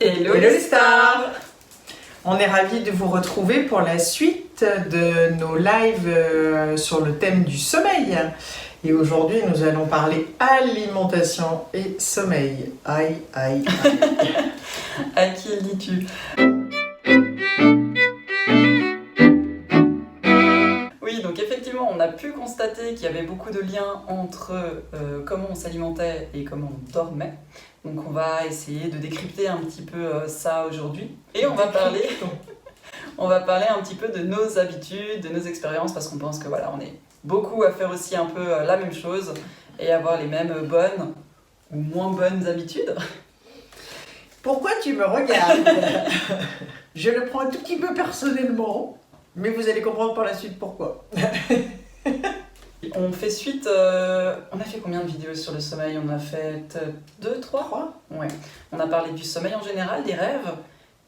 Hello les stars! On est ravis de vous retrouver pour la suite de nos lives sur le thème du sommeil. Et aujourd'hui, nous allons parler alimentation et sommeil. Aïe, aïe, aïe. À qui le dis-tu? Oui, donc effectivement, on a pu constater qu'il y avait beaucoup de liens entre comment on s'alimentait et comment on dormait. Donc on va essayer de décrypter un petit peu ça aujourd'hui. Et on va parler un petit peu de nos habitudes, de nos expériences, parce qu'on pense que voilà, on est beaucoup à faire aussi un peu la même chose et avoir les mêmes bonnes ou moins bonnes habitudes. Pourquoi tu me regardes? Je le prends un tout petit peu personnellement, mais vous allez comprendre par la suite pourquoi. On fait suite, on a fait combien de vidéos sur le sommeil? On a fait 2, 3? Ouais. On a parlé du sommeil en général, des rêves,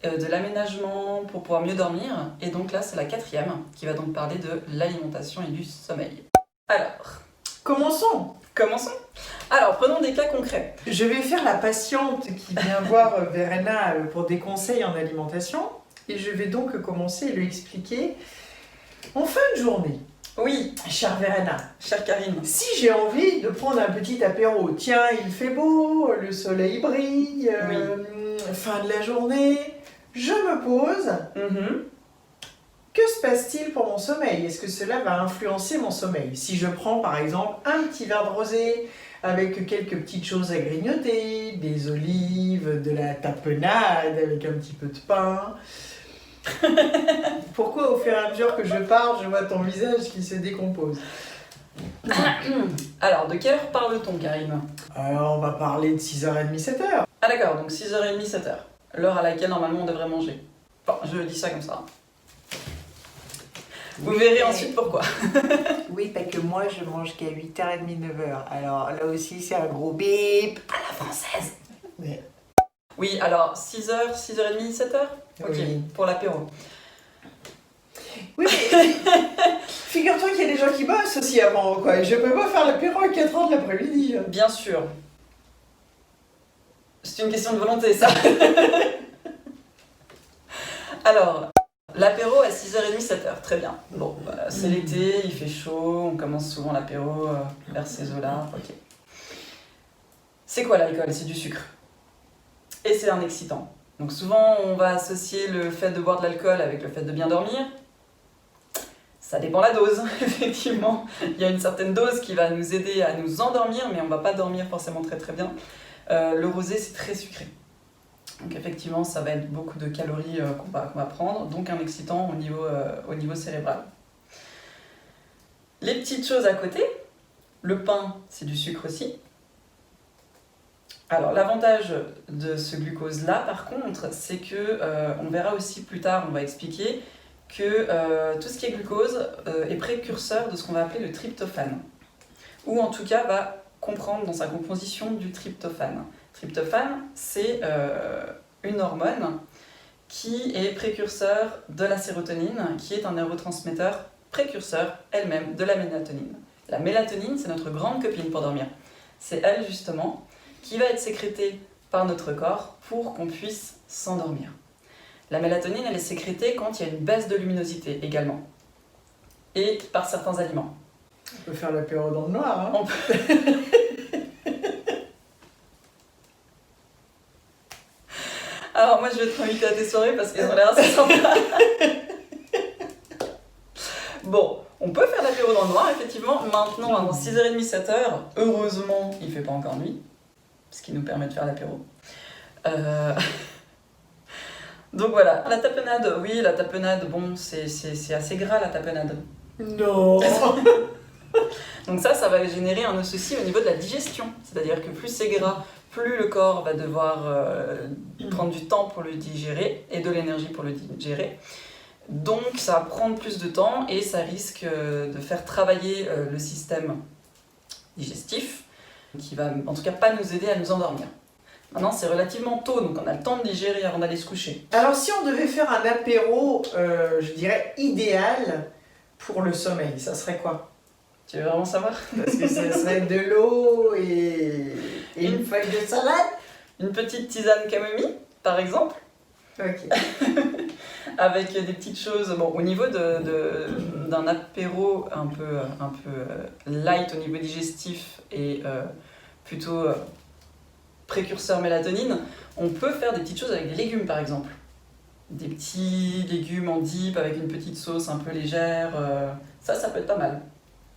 de l'aménagement pour pouvoir mieux dormir. Et donc là, c'est la 4e qui va donc parler de l'alimentation et du sommeil. Alors, Commençons. Alors, prenons des cas concrets. Je vais faire la patiente qui vient voir Verena pour des conseils en alimentation. Et je vais donc commencer à lui expliquer en fin de journée. Oui, Chère Verena, chère Karine. si j'ai envie de prendre un petit apéro, tiens, il fait beau, le soleil brille, fin de la journée, je me pose, que se passe-t-il pour mon sommeil? Est-ce que cela va influencer mon sommeil? Si je prends par exemple un petit verre de rosé avec quelques petites choses à grignoter, des olives, de la tapenade avec un petit peu de pain... Pourquoi au fur et à mesure que je parle, je vois ton visage qui se décompose? Alors, de quelle heure parle-t-on, Karine? Alors, on va parler de 6h30, 7h. Ah d'accord, donc 6h30, 7h. L'heure à laquelle normalement on devrait manger. Bon, je dis ça comme ça. Vous verrez ensuite pourquoi. Oui, parce que moi, je mange qu'à 8h30, 9h. Alors là aussi, c'est un gros bip à la française. Ouais. Oui, alors 6h, 6h30, 7h? Ok, Oui. pour l'apéro. Oui, mais figure-toi qu'il y a des gens qui bossent aussi avant, quoi. Et je peux pas faire l'apéro à 4h de l'après-midi. Bien sûr. C'est une question de volonté, ça. Alors, l'apéro à 6h30, 7h, très bien. Bon, c'est l'été, il fait chaud, on commence souvent l'apéro vers ces eaux-là. Ok. C'est quoi l'alcool? C'est du sucre. Et c'est un excitant. Donc souvent, on va associer le fait de boire de l'alcool avec le fait de bien dormir. Ça dépend la dose, effectivement. Il y a une certaine dose qui va nous aider à nous endormir, mais on ne va pas dormir forcément très très bien. Le rosé, c'est très sucré. Donc effectivement, ça va être beaucoup de calories qu'on va prendre, donc un excitant au niveau cérébral. Les petites choses à côté, le pain, c'est du sucre aussi. Alors l'avantage de ce glucose-là, par contre, c'est que, on verra aussi plus tard, on va expliquer, que tout ce qui est glucose est précurseur de ce qu'on va appeler le tryptophane, ou en tout cas va comprendre dans sa composition du tryptophane. Tryptophane, c'est une hormone qui est précurseur de la sérotonine, qui est un neurotransmetteur précurseur elle-même de la mélatonine. La mélatonine, c'est notre grande copine pour dormir. C'est elle justement qui va être sécrétée par notre corps pour qu'on puisse s'endormir. La mélatonine, elle est sécrétée quand il y a une baisse de luminosité également, et par certains aliments. On peut faire l'apéro dans le noir, hein. On peut... Alors moi, je vais te inviter à tes soirées parce qu'elles ont l'air assez sympas. Bon, on peut faire l'apéro dans le noir, effectivement. Maintenant, avant 6h30, 7h, heureusement, il ne fait pas encore nuit, ce qui nous permet de faire l'apéro. Donc voilà, la tapenade, oui, la tapenade, bon, c'est assez gras la tapenade. Non. Donc ça va générer un souci au niveau de la digestion. C'est-à-dire que plus c'est gras, plus le corps va devoir prendre du temps pour le digérer et de l'énergie pour le digérer. Donc ça va prendre plus de temps et ça risque de faire travailler le système digestif, qui va en tout cas pas nous aider à nous endormir. Maintenant c'est relativement tôt, donc on a le temps de digérer avant d'aller se coucher. Alors si on devait faire un apéro, je dirais idéal pour le sommeil, ça serait quoi? Tu veux vraiment savoir? Parce que ça serait de l'eau et une feuille de salade. Une petite tisane camomille, par exemple. Ok. Avec des petites choses. Bon, au niveau d'un apéro un peu light au niveau digestif et plutôt précurseur mélatonine, on peut faire des petites choses avec des légumes par exemple. Des petits légumes en dip avec une petite sauce un peu légère. Ça peut être pas mal.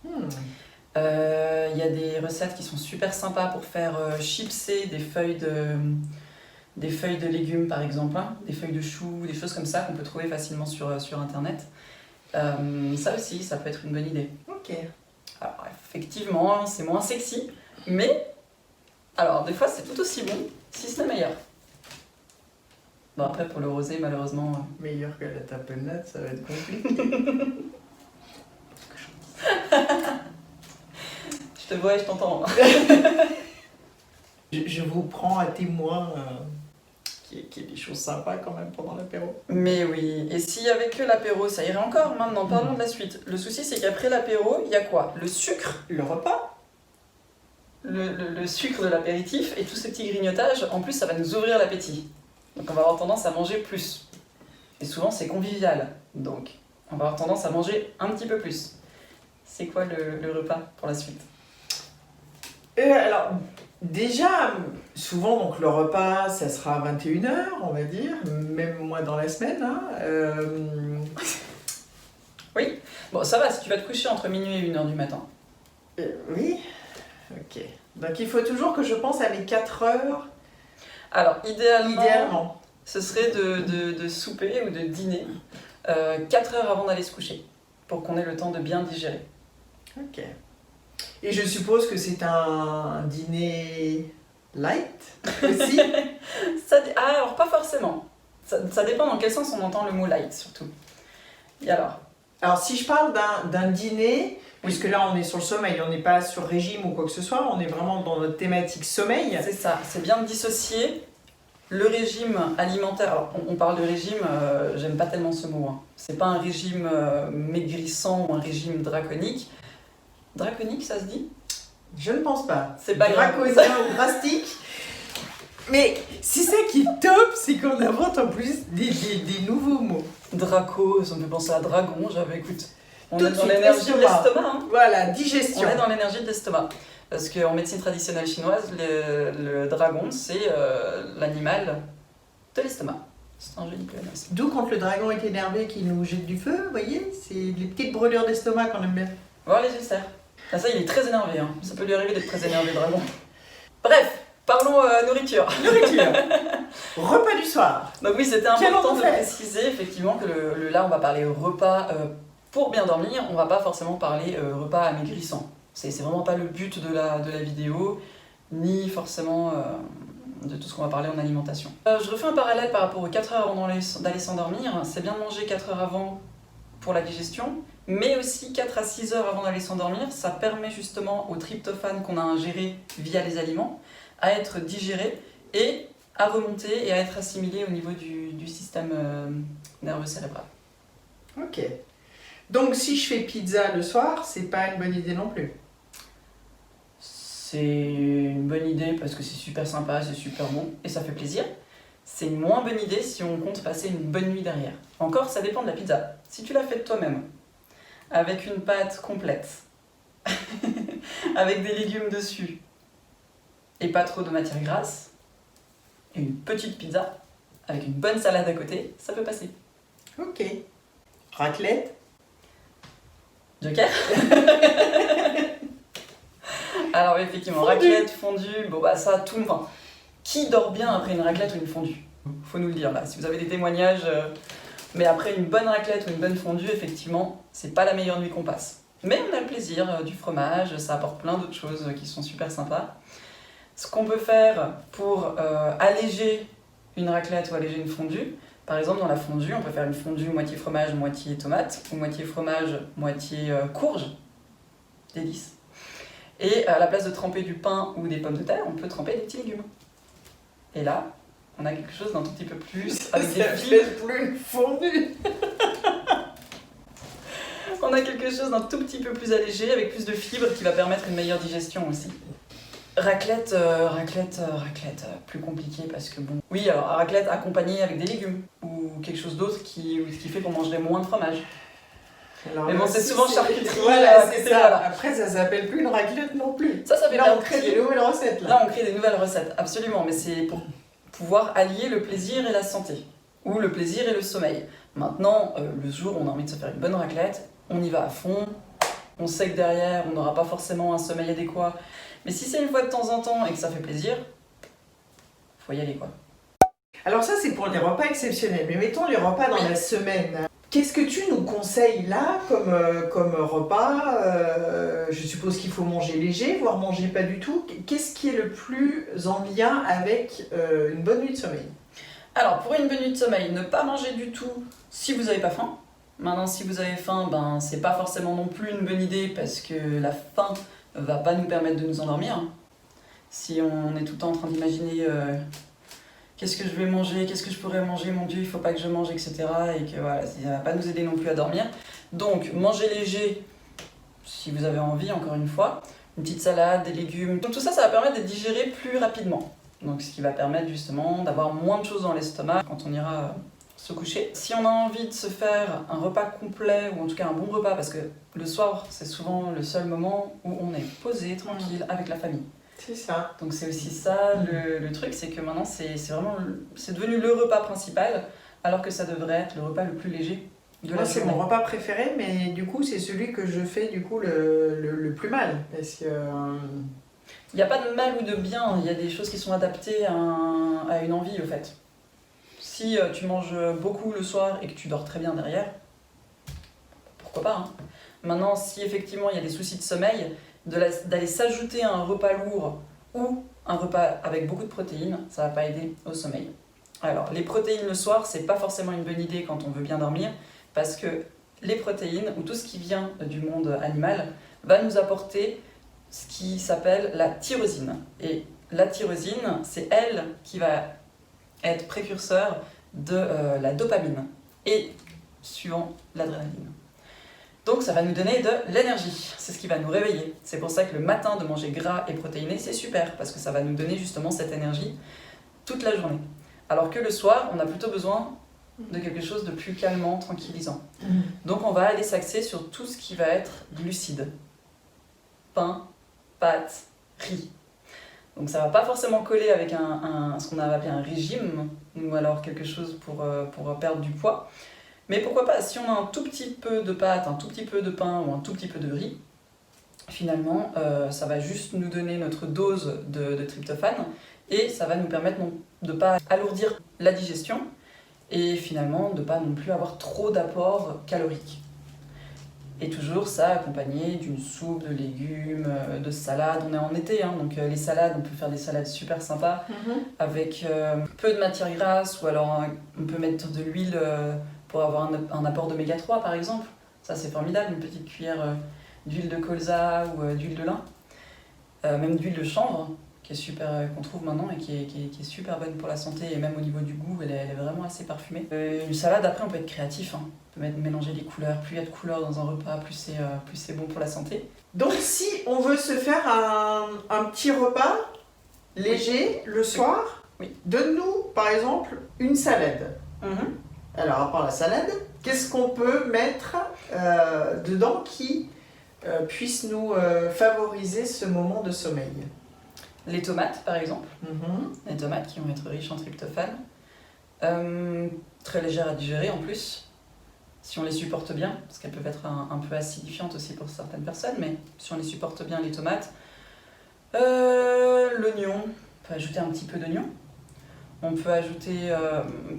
Il y a des recettes qui sont super sympas pour faire chipser des feuilles de légumes par exemple, hein, des feuilles de choux, des choses comme ça qu'on peut trouver facilement sur internet. Ça aussi, ça peut être une bonne idée. Ok. Alors effectivement, c'est moins sexy, mais alors des fois c'est tout aussi bon, si ce n'est meilleur. Bon après pour le rosé malheureusement... Meilleur que la tapenade, ça va être compliqué. Je te vois et je t'entends. Je vous prends à témoin qu'il y ait des choses sympas quand même pendant l'apéro. Mais oui, et s'il y avait que l'apéro, ça irait encore. Maintenant, parlons de la suite. Le souci, c'est qu'après l'apéro, il y a quoi? Le sucre, Le repas. le sucre de l'apéritif et tous ces petits grignotages. En plus, ça va nous ouvrir l'appétit. Donc on va avoir tendance à manger plus. Et souvent, c'est convivial. Donc, on va avoir tendance à manger un petit peu plus. C'est quoi le repas pour la suite? Alors, déjà, souvent, donc, le repas, ça sera à 21h, on va dire, même moi dans la semaine. Hein, Oui. Bon, ça va, si tu vas te coucher entre minuit et 1h du matin. Oui. Ok. Donc, il faut toujours que je pense à mes 4 heures. Alors, idéalement. Ce serait de souper ou de dîner 4 heures avant d'aller se coucher, pour qu'on ait le temps de bien digérer. Ok. Et je suppose que c'est un dîner light aussi. Alors, pas forcément. Ça dépend dans quel sens on entend le mot light, surtout. Et alors, si je parle d'un dîner, puisque là on est sur le sommeil, on n'est pas sur régime ou quoi que ce soit, on est vraiment dans notre thématique sommeil. C'est ça, c'est bien de dissocier le régime alimentaire. Alors, on parle de régime, j'aime pas tellement ce mot. Hein. C'est pas un régime maigrissant ou un régime draconique. Draconique, ça se dit? Je ne pense pas. C'est pas draconien ou drastique. Mais c'est ça qui est top, c'est qu'on invente en plus des nouveaux mots. Draco, ça me fait penser à dragon, écoute. On Tout est de dans suite, l'énergie de l'estomac. Hein. Voilà, digestion. On est dans l'énergie de l'estomac. Parce qu'en médecine traditionnelle chinoise, le dragon, c'est l'animal de l'estomac. C'est un joli pléonasme. D'où quand le dragon est énervé qu'il nous jette du feu, vous voyez, c'est les petites brûlures d'estomac qu'on aime bien. Voir les ulcères. Ah, ça, il est très énervé. Hein. Ça peut lui arriver d'être très énervé, le dragon. Bref, parlons nourriture. Nourriture. Repas du soir. Donc oui, c'était important de préciser effectivement que là, on va parler repas pour bien dormir. On va pas forcément parler repas amaigrissant. C'est vraiment pas le but de la vidéo, ni forcément de tout ce qu'on va parler en alimentation. Je refais un parallèle par rapport aux 4 heures avant d'aller s'endormir. C'est bien de manger 4 heures avant pour la digestion, mais aussi 4 à 6 heures avant d'aller s'endormir. Ça permet justement au tryptophane qu'on a ingéré via les aliments à être digéré et à remonter et à être assimilé au niveau du système nerveux cérébral. Ok. Donc si je fais pizza le soir, c'est pas une bonne idée non plus. C'est une bonne idée parce que c'est super sympa, c'est super bon et ça fait plaisir. C'est une moins bonne idée si on compte passer une bonne nuit derrière. Encore, ça dépend de la pizza. Si tu l'as faite toi-même, avec une pâte complète, avec des légumes dessus, et pas trop de matière grasse, et une petite pizza, avec une bonne salade à côté, ça peut passer. Ok. Raclette. Joker. Alors effectivement, Fondue. raclette, fondue, bon bah ça, tout le monde. Qui dort bien après une raclette ou une fondue? Faut nous le dire là, si vous avez des témoignages. Mais après une bonne raclette ou une bonne fondue, effectivement, c'est pas la meilleure nuit qu'on passe. Mais on a le plaisir du fromage, ça apporte plein d'autres choses qui sont super sympas. Ce qu'on peut faire pour alléger une raclette ou alléger une fondue, par exemple dans la fondue, on peut faire une fondue moitié fromage, moitié tomate, ou moitié fromage, moitié courge, délice. Et à la place de tremper du pain ou des pommes de terre, on peut tremper des petits légumes. Et là, on a quelque chose d'un tout petit peu plus avec des fibres. Plus fondue. On a quelque chose d'un tout petit peu plus allégé avec plus de fibres qui va permettre une meilleure digestion aussi. Raclette, plus compliqué parce que bon... Oui, alors raclette accompagnée avec des légumes ou quelque chose d'autre qui fait qu'on mangerait moins de fromage. Alors, mais bon, c'est souvent charcuterie. Voilà, c'est ça. Voilà. Après, ça s'appelle plus une raclette non plus. Ça fait là, on crée des nouvelles recettes. Là, on crée des nouvelles recettes, absolument. Mais c'est pour pouvoir allier le plaisir et la santé. Ou le plaisir et le sommeil. Maintenant, le jour où on a envie de se faire une bonne raclette, on y va à fond. On sait que derrière, on n'aura pas forcément un sommeil adéquat. Mais si c'est une fois de temps en temps et que ça fait plaisir, faut y aller quoi. Alors ça, c'est pour les repas exceptionnels. Mais mettons les repas dans la semaine. Qu'est-ce que tu nous conseilles là comme repas Je suppose qu'il faut manger léger, voire manger pas du tout. Qu'est-ce qui est le plus en lien avec une bonne nuit de sommeil? Alors, pour une bonne nuit de sommeil, ne pas manger du tout si vous n'avez pas faim. Maintenant, si vous avez faim, ben, c'est pas forcément non plus une bonne idée parce que la faim va pas nous permettre de nous endormir. Si on est tout le temps en train d'imaginer qu'est-ce que je vais manger, qu'est-ce que je pourrais manger, mon Dieu, il faut pas que je mange, etc. Et que voilà, ça va pas nous aider non plus à dormir. Donc, mangez léger si vous avez envie, encore une fois. Une petite salade, des légumes. Donc tout ça, ça va permettre de digérer plus rapidement. Donc ce qui va permettre justement d'avoir moins de choses dans l'estomac quand on ira se coucher. Si on a envie de se faire un repas complet, ou en tout cas un bon repas, parce que le soir, c'est souvent le seul moment où on est posé, tranquille, avec la famille. C'est ça. Donc c'est aussi ça le truc, c'est que maintenant c'est devenu le repas principal, alors que ça devrait être le repas le plus léger de la Moi, journée. c'est mon repas préféré, mais du coup, c'est celui que je fais du coup le plus mal. Parce que... Il n'y a pas de mal ou de bien, il y a des choses qui sont adaptées à une envie, au fait. Si tu manges beaucoup le soir et que tu dors très bien derrière, pourquoi pas, hein. Maintenant, si effectivement il y a des soucis de sommeil, d'aller s'ajouter à un repas lourd ou un repas avec beaucoup de protéines, ça va pas aider au sommeil. Alors, les protéines le soir, c'est pas forcément une bonne idée quand on veut bien dormir, parce que les protéines, ou tout ce qui vient du monde animal, va nous apporter ce qui s'appelle la tyrosine. Et la tyrosine, c'est elle qui va être précurseur de la dopamine et suivant l'adrénaline. Donc ça va nous donner de l'énergie, c'est ce qui va nous réveiller. C'est pour ça que le matin de manger gras et protéiné, c'est super, parce que ça va nous donner justement cette énergie toute la journée. Alors que le soir, on a plutôt besoin de quelque chose de plus calmant, tranquillisant. Donc on va aller s'axer sur tout ce qui va être glucides. Pain, pâtes, riz. Donc ça va pas forcément coller avec ce qu'on a appelé un régime, ou alors quelque chose pour perdre du poids. Mais pourquoi pas, si on a un tout petit peu de pâtes, un tout petit peu de pain ou un tout petit peu de riz, finalement, ça va juste nous donner notre dose de tryptophane et ça va nous permettre de ne pas alourdir la digestion et finalement de ne pas non plus avoir trop d'apport calorique. Et toujours ça accompagné d'une soupe, de légumes, de salades. On est en été, hein, donc les salades, on peut faire des salades super sympas avec peu de matière grasse ou alors on peut mettre de l'huile pour avoir un apport d'oméga 3 par exemple. Ça c'est formidable, une petite cuillère d'huile de colza ou d'huile de lin. Même d'huile de chanvre qui est super, qu'on trouve maintenant et qui est super bonne pour la santé et même au niveau du goût, elle est vraiment assez parfumée. Une salade, après on peut être créatif, hein. On peut mélanger les couleurs, plus il y a de couleurs dans un repas, plus c'est bon pour la santé. Donc si on veut se faire un petit repas léger le soir, donne-nous par exemple une salade. Alors à part la salade, qu'est-ce qu'on peut mettre dedans qui puisse nous favoriser ce moment de sommeil? Les tomates par exemple, les tomates qui vont être riches en tryptophane, très légères à digérer en plus, si on les supporte bien, parce qu'elles peuvent être un peu acidifiantes aussi pour certaines personnes, mais si on les supporte bien les tomates, l'oignon, on peut ajouter un petit peu d'oignon, on peut ajouter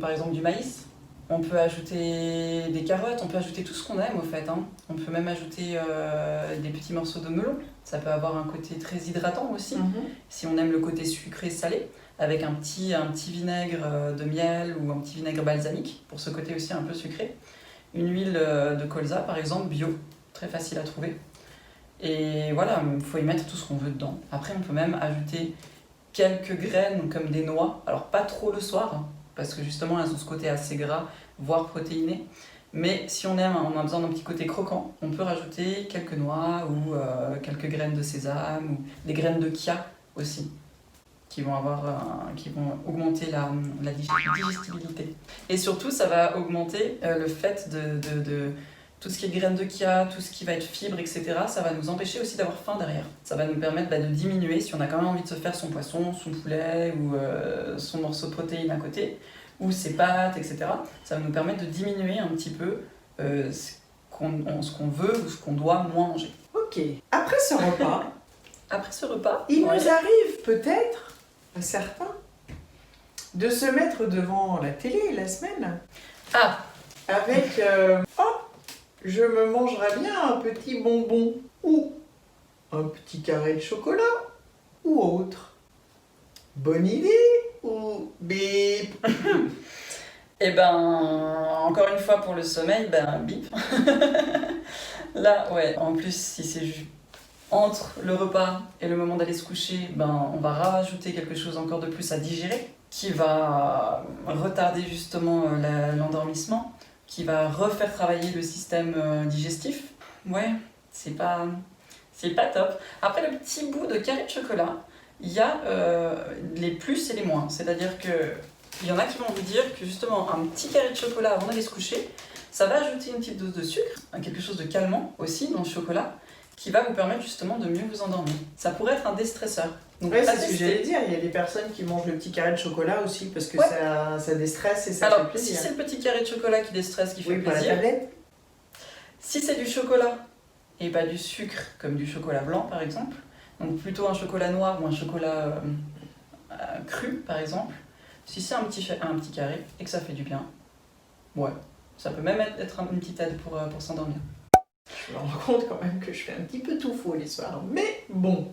par exemple du maïs, on peut ajouter des carottes, on peut ajouter tout ce qu'on aime au fait, hein. On peut même ajouter des petits morceaux de melon, ça peut avoir un côté très hydratant aussi, si on aime le côté sucré-salé, avec un petit vinaigre de miel ou un petit vinaigre balsamique, pour ce côté aussi un peu sucré. Une huile de colza par exemple, bio, très facile à trouver. Et voilà, il faut y mettre tout ce qu'on veut dedans. Après on peut même ajouter quelques graines comme des noix, alors pas trop le soir, hein, parce que justement elles ont ce côté assez gras, voire protéiné. Mais si on aime, on a besoin d'un petit côté croquant, on peut rajouter quelques noix ou quelques graines de sésame ou des graines de chia aussi, qui vont augmenter la digestibilité. Et surtout, ça va augmenter le fait de tout ce qui est graines de chia, tout ce qui va être fibres, etc. Ça va nous empêcher aussi d'avoir faim derrière. Ça va nous permettre de diminuer, si on a quand même envie de se faire son poisson, son poulet ou son morceau de protéines à côté, ou ses pâtes, etc. Ça va nous permettre de diminuer un petit peu ce qu'on veut ou ce qu'on doit moins manger. Ok. Après ce repas, il nous arrive peut-être, à certains, de se mettre devant la télé la semaine. Ah, avec je me mangerais bien un petit bonbon ou un petit carré de chocolat ou autre. Bonne idée ou bip? et ben, encore une fois pour le sommeil, bip. Là, ouais, en plus, si c'est entre le repas et le moment d'aller se coucher, on va rajouter quelque chose encore de plus à digérer, qui va retarder justement l'endormissement, qui va refaire travailler le système digestif. Ouais, c'est pas top. Après le petit bout de carré de chocolat, il y a les plus et les moins. C'est-à-dire que il y en a qui vont vous dire que justement un petit carré de chocolat avant d'aller se coucher, ça va ajouter une petite dose de sucre, quelque chose de calmant aussi dans le chocolat, qui va vous permettre justement de mieux vous endormir. Ça pourrait être un déstresseur. Donc ouais, c'est ce que j'allais dire, il y a des personnes qui mangent le petit carré de chocolat aussi parce que ça déstresse et ça fait plaisir. Si c'est le petit carré de chocolat qui déstresse, qui fait plaisir, la tablette. Si c'est du chocolat et pas du sucre comme du chocolat blanc par exemple, donc plutôt un chocolat noir ou un chocolat cru par exemple, si c'est un petit carré et que ça fait du bien, ouais, ça peut même être une petite aide pour s'endormir. Je me rends compte quand même que je fais un petit peu tout faux les soirs, mais bon.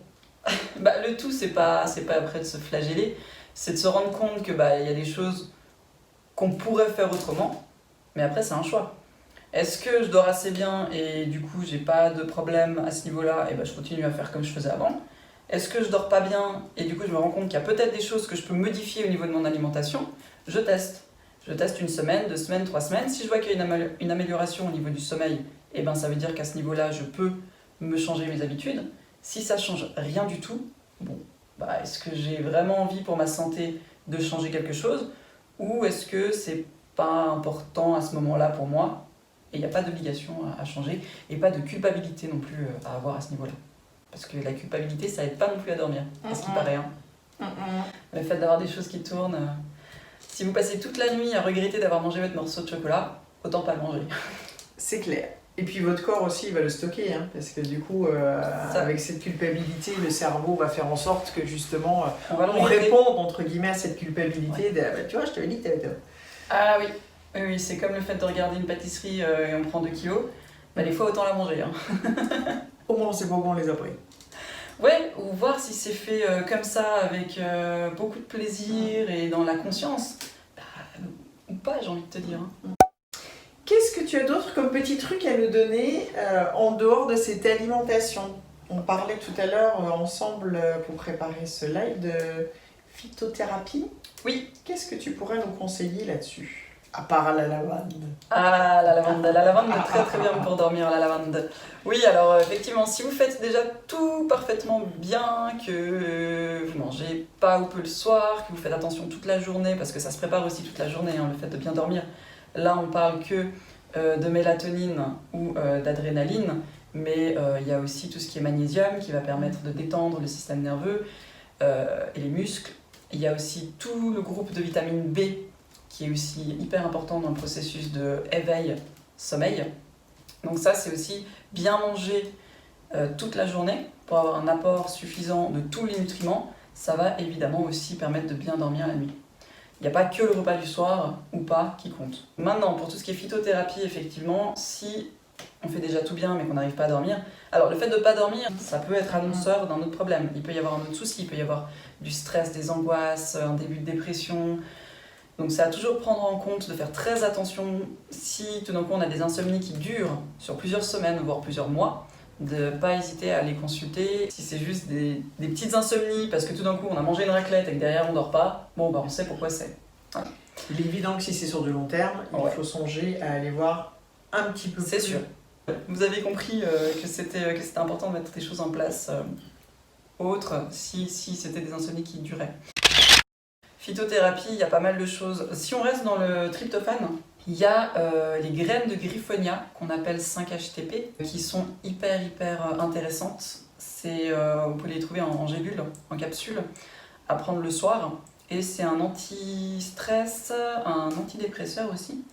Le tout, c'est pas après de se flageller, c'est de se rendre compte que y a des choses qu'on pourrait faire autrement, mais après c'est un choix. Est-ce que je dors assez bien et du coup j'ai pas de problème à ce niveau-là et je continue à faire comme je faisais avant? Est-ce que je dors pas bien et du coup je me rends compte qu'il y a peut-être des choses que je peux modifier au niveau de mon alimentation? Je teste. Je teste 1 semaine, 2 semaines, 3 semaines. Si je vois qu'il y a une amélioration au niveau du sommeil, ça veut dire qu'à ce niveau-là je peux me changer mes habitudes. Si ça change rien du tout, est-ce que j'ai vraiment envie pour ma santé de changer quelque chose ou est-ce que c'est pas important à ce moment-là pour moi et il n'y a pas d'obligation à changer et pas de culpabilité non plus à avoir à ce niveau-là. Parce que la culpabilité, ça aide pas non plus à dormir, à ce qui paraît. Le fait d'avoir des choses qui tournent, si vous passez toute la nuit à regretter d'avoir mangé votre morceau de chocolat, autant pas le manger. C'est clair. Et puis votre corps aussi, il va le stocker, parce que du coup, avec cette culpabilité, le cerveau va faire en sorte que justement, on réponde entre guillemets à cette culpabilité. Tu vois, je t'avais dit que t'avais tort. Ah oui, c'est comme le fait de regarder une pâtisserie et on prend 2 kilos. Des fois, autant la manger. Au moins, on sait pas où on les a pris. Ouais, ou voir si c'est fait comme ça, avec beaucoup de plaisir et dans la conscience. Ou pas, j'ai envie de te dire. Qu'est-ce que tu as d'autre comme petit truc à nous donner en dehors de cette alimentation? On parlait tout à l'heure ensemble pour préparer ce live de phytothérapie. Oui. Qu'est-ce que tu pourrais nous conseiller là-dessus? À part la lavande. Ah, la lavande est très très bien pour dormir, la lavande. Oui, alors effectivement, si vous faites déjà tout parfaitement bien, que vous mangez pas ou peu le soir, que vous faites attention toute la journée, parce que ça se prépare aussi toute la journée, le fait de bien dormir. Là, on parle que de mélatonine ou d'adrénaline, mais il y a aussi tout ce qui est magnésium qui va permettre de détendre le système nerveux et les muscles. Il y a aussi tout le groupe de vitamine B qui est aussi hyper important dans le processus de éveil-sommeil. Donc ça, c'est aussi bien manger toute la journée pour avoir un apport suffisant de tous les nutriments. Ça va évidemment aussi permettre de bien dormir la nuit. Il n'y a pas que le repas du soir ou pas qui compte. Maintenant, pour tout ce qui est phytothérapie, effectivement, si on fait déjà tout bien mais qu'on n'arrive pas à dormir, alors le fait de ne pas dormir, ça peut être annonceur d'un autre problème. Il peut y avoir un autre souci, il peut y avoir du stress, des angoisses, un début de dépression. Donc c'est à toujours prendre en compte, de faire très attention si tout d'un coup on a des insomnies qui durent sur plusieurs semaines, voire plusieurs mois, de ne pas hésiter à les consulter. Si c'est juste des petites insomnies parce que tout d'un coup on a mangé une raclette et que derrière on dort pas, on sait pourquoi c'est. Voilà. Il est évident que si c'est sur du long terme, il faut songer à aller voir un petit peu plus. C'est sûr. Vous avez compris que c'était important de mettre des choses en place autre si c'était des insomnies qui duraient. Phytothérapie, il y a pas mal de choses. Si on reste dans le tryptophane, il y a les graines de Griffonia qu'on appelle 5-HTP qui sont hyper intéressantes. Vous pouvez les trouver en gélules, en capsules, à prendre le soir. Et c'est un anti-stress, un antidépresseur aussi.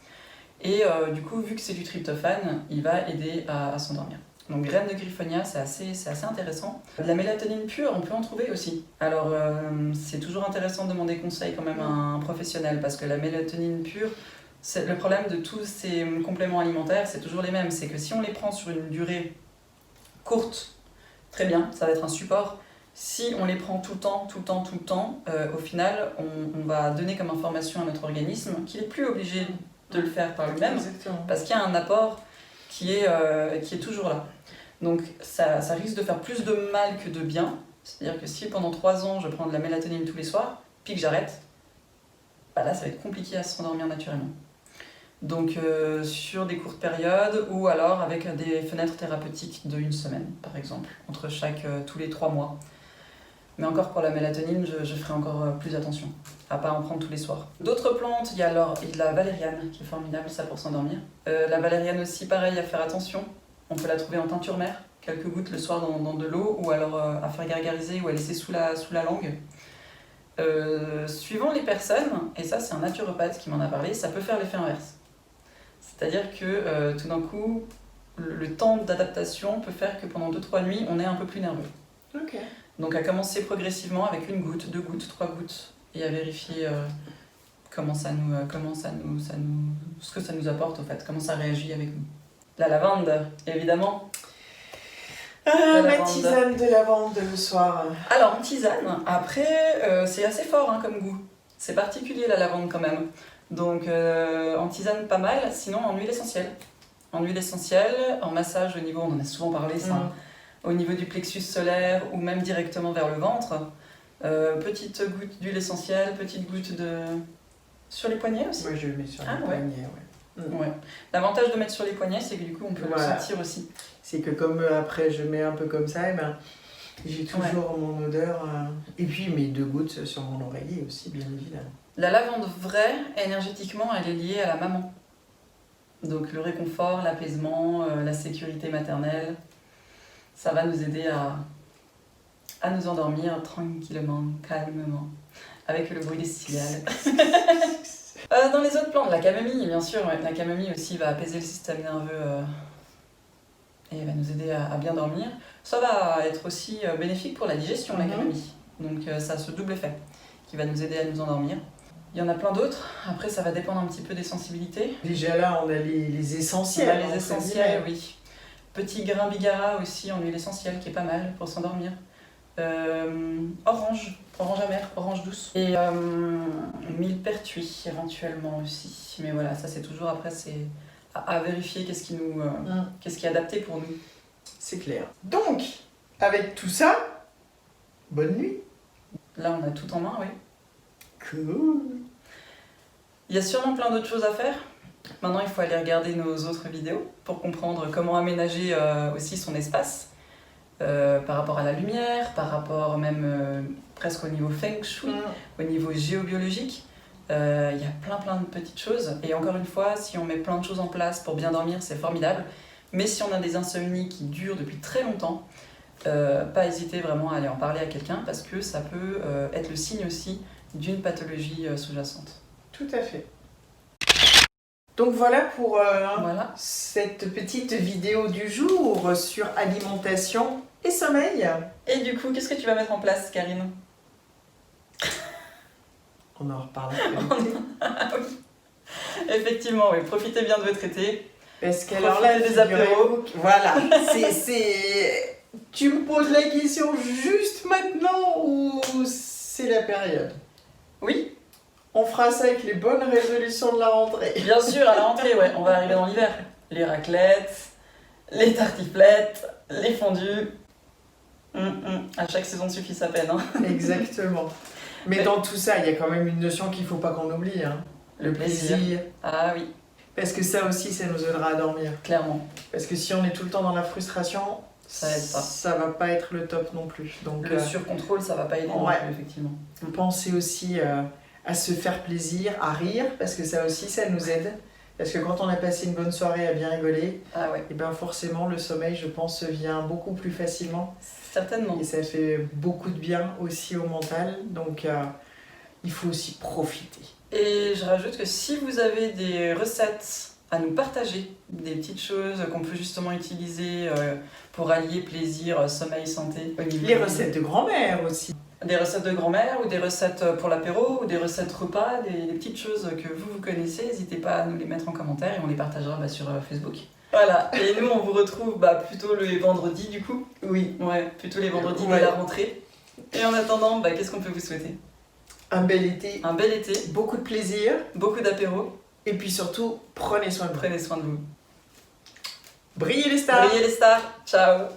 Et du coup, vu que c'est du tryptophane, il va aider à s'endormir. Donc graines de Griffonia, c'est assez intéressant. De la mélatonine pure, on peut en trouver aussi. Alors c'est toujours intéressant de demander conseil quand même à un professionnel parce que la mélatonine pure, le problème de tous ces compléments alimentaires, c'est toujours les mêmes. C'est que si on les prend sur une durée courte, très bien, ça va être un support. Si on les prend tout le temps, au final, on va donner comme information à notre organisme qu'il n'est plus obligé de le faire par lui-même. Exactement. Parce qu'il y a un apport qui est toujours là. Donc ça risque de faire plus de mal que de bien. C'est-à-dire que si pendant 3 ans je prends de la mélatonine tous les soirs, puis que j'arrête, bah là ça va être compliqué à s'endormir naturellement. Donc sur des courtes périodes ou alors avec des fenêtres thérapeutiques de 1 semaine par exemple, entre tous les 3 mois. Mais encore pour la mélatonine, je ferai encore plus attention à pas en prendre tous les soirs. D'autres plantes, il y a la valériane qui est formidable, ça pour s'endormir. La valériane aussi, pareil, à faire attention. On peut la trouver en teinture mère, quelques gouttes le soir dans de l'eau, ou alors à faire gargariser ou à laisser sous la langue. Suivant les personnes, et ça c'est un naturopathe qui m'en a parlé, ça peut faire l'effet inverse. C'est-à-dire que tout d'un coup, le temps d'adaptation peut faire que pendant 2-3 nuits, on est un peu plus nerveux. Ok. Donc à commencer progressivement avec 1 goutte, 2 gouttes, 3 gouttes et à vérifier ce que ça nous apporte au fait, comment ça réagit avec nous. La lavande, évidemment. Ma tisane de lavande le soir. Alors en tisane, après c'est assez fort comme goût. C'est particulier la lavande quand même. Donc en tisane pas mal, sinon en huile essentielle. En huile essentielle, en massage au niveau, on en a souvent parlé ça. Au niveau du plexus solaire ou même directement vers le ventre. Petite goutte d'huile essentielle, petite goutte sur les poignets aussi. Moi je le mets sur les poignets, ouais. Ouais. L'avantage de mettre sur les poignets, c'est que du coup on peut le sentir aussi. C'est que comme après je mets un peu comme ça, et ben, j'ai toujours mon odeur. Et puis mes 2 gouttes sur mon oreiller aussi, bien évidemment. La lavande vraie, énergétiquement, elle est liée à la maman. Donc le réconfort, l'apaisement, la sécurité maternelle. Ça va nous aider à nous endormir tranquillement, calmement, avec le bruit des cigales. Dans les autres plantes, la camomille, bien sûr, la camomille aussi va apaiser le système nerveux et va nous aider à bien dormir. Ça va être aussi bénéfique pour la digestion, la camomille. Donc ça a ce double effet qui va nous aider à nous endormir. Il y en a plein d'autres, après ça va dépendre un petit peu des sensibilités. Déjà là, on a les essentiels. On a les essentiels, oui. Petit grain bigara aussi en huile essentielle qui est pas mal pour s'endormir. Orange amère, orange douce. Et millepertuis éventuellement aussi. Mais voilà, ça c'est toujours après, c'est à vérifier qu'est-ce qui est adapté pour nous. C'est clair. Donc, avec tout ça, bonne nuit. Là on a tout en main, oui. Cool. Il y a sûrement plein d'autres choses à faire. Maintenant, il faut aller regarder nos autres vidéos pour comprendre comment aménager aussi son espace par rapport à la lumière, par rapport même presque au niveau feng shui, au niveau géobiologique. Il y a plein de petites choses. Et encore une fois, si on met plein de choses en place pour bien dormir, c'est formidable. Mais si on a des insomnies qui durent depuis très longtemps, pas hésiter vraiment à aller en parler à quelqu'un parce que ça peut être le signe aussi d'une pathologie sous-jacente. Tout à fait. Donc voilà pour cette petite vidéo du jour sur alimentation et sommeil. Et du coup, qu'est-ce que tu vas mettre en place, Karine? On en reparle. Oui. Effectivement, oui. Profitez bien de votre été. Parce qu'alors là, des apéros. Voilà, tu me poses la question juste maintenant ou c'est la période? Oui. On fera ça avec les bonnes résolutions de la rentrée. Bien sûr, à la rentrée, ouais. On va arriver dans l'hiver. Les raclettes, les tartiflettes, les fondus. À chaque saison suffit sa peine. Hein. Exactement. Mais dans tout ça, il y a quand même une notion qu'il ne faut pas qu'on oublie. Hein. Le plaisir. Ah oui. Parce que ça aussi, ça nous aidera à dormir. Clairement. Parce que si on est tout le temps dans la frustration, ça aide pas. Ça va pas être le top non plus. Donc, Le surcontrôle, ça va pas aider non ouais. plus, effectivement. Pensez aussi à se faire plaisir, à rire, parce que ça aussi, ça nous aide. Parce que quand on a passé une bonne soirée à bien rigoler, Ah ouais, et ben forcément le sommeil, je pense, vient beaucoup plus facilement. certainement. Et ça fait beaucoup de bien aussi au mental. Donc il faut aussi profiter. Et je rajoute que si vous avez des recettes à nous partager, des petites choses qu'on peut justement utiliser pour allier plaisir, sommeil, santé. Les recettes de grand-mère aussi. Des recettes de grand-mère ou des recettes pour l'apéro ou des recettes repas, des petites choses que vous connaissez, n'hésitez pas à nous les mettre en commentaire et on les partagera sur Facebook. Voilà, et nous on vous retrouve plutôt les vendredis du coup. Oui. Ouais, plutôt les vendredis Ouais. de la rentrée. Et en attendant, qu'est-ce qu'on peut vous souhaiter? Un bel été, Un bel été, beaucoup de plaisir, beaucoup d'apéros, et puis surtout, prenez soin de vous. prenez soin de vous. Brillez les stars! Brillez les stars, ciao!